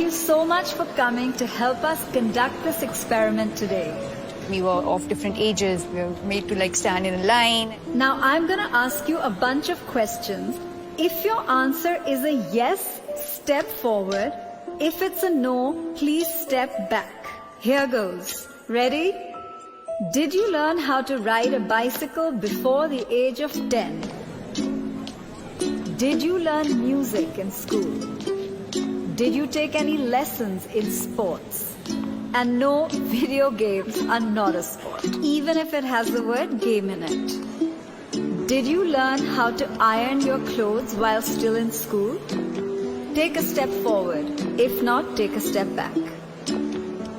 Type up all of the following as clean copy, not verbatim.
you so much for coming to help us conduct this experiment today. We were of different ages. We were made to stand in a line. Now I'm gonna ask you a bunch of questions. If your answer is a yes, step forward. If it's a no, please step back. Here goes. Ready? Did you learn how to ride a bicycle before the age of 10? Did you learn music in school? Did you take any lessons in sports? And no, video games are not a sport, even if it has the word game in it. Did you learn how to iron your clothes while still in school? Take a step forward. If not, take a step back.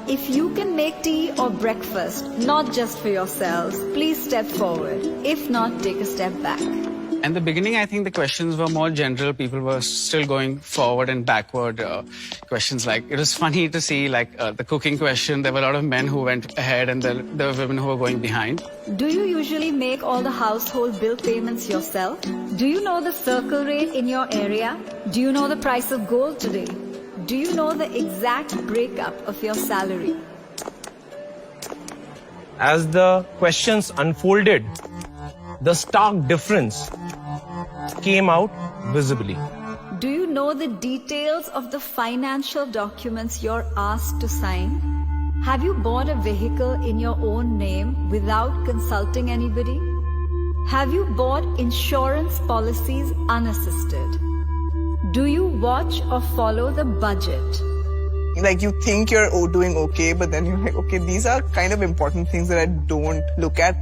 If you can make tea or breakfast, not just for yourselves, please step forward. If not, take a step back. In the beginning, I think the questions were more general. People were still going forward and backward. Questions like, it was funny to see the cooking question. There were a lot of men who went ahead and there were women who were going behind. Do you usually make all the household bill payments yourself? Do you know the circle rate in your area? Do you know the price of gold today? Do you know the exact breakup of your salary? As the questions unfolded, the stark difference came out visibly. Do you know the details of the financial documents you're asked to sign? Have you bought a vehicle in your own name without consulting anybody? Have you bought insurance policies unassisted? Do you watch or follow the budget? Like you think you're doing okay, but then you're like, okay, these are kind of important things that I don't look at.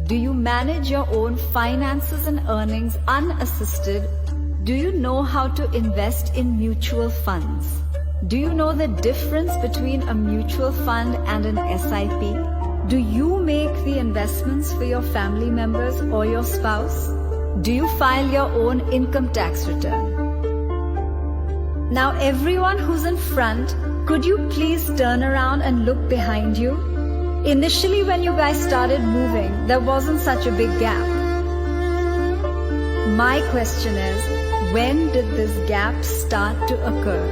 Do you manage your own finances and earnings unassisted? Do you know how to invest in mutual funds? Do you know the difference between a mutual fund and an SIP? Do you make the investments for your family members or your spouse? Do you file your own income tax return? Now everyone who's in front, could you please turn around and look behind you? Initially, when you guys started moving, there wasn't such a big gap. My question is, when did this gap start to occur?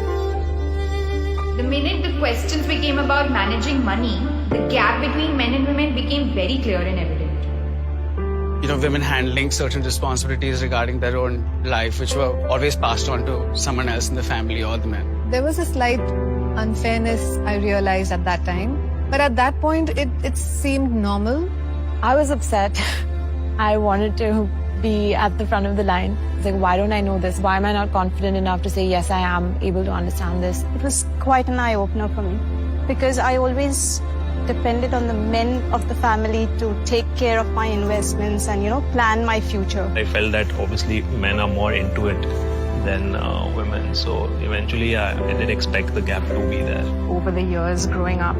The minute the questions became about managing money, the gap between men and women became very clear and evident. You know, women handling certain responsibilities regarding their own life, which were always passed on to someone else in the family or the men. There was a slight unfairness I realized at that time. But at that point, it seemed normal. I was upset. I wanted to be at the front of the line. It's like, why don't I know this? Why am I not confident enough to say, yes, I am able to understand this? It was quite an eye-opener for me because I always depended on the men of the family to take care of my investments and, plan my future. I felt that obviously men are more into it than women. So eventually I did expect the gap to be there. Over the years growing up,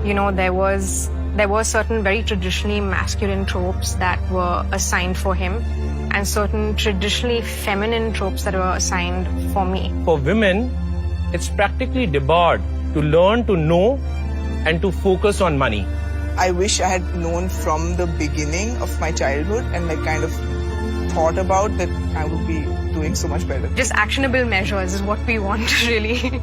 there were certain very traditionally masculine tropes that were assigned for him and certain traditionally feminine tropes that were assigned for me. For women, it's practically debarred to learn to know and to focus on money. I wish I had known from the beginning of my childhood and kind of thought about that I would be doing so much better. Just actionable measures is what we want really.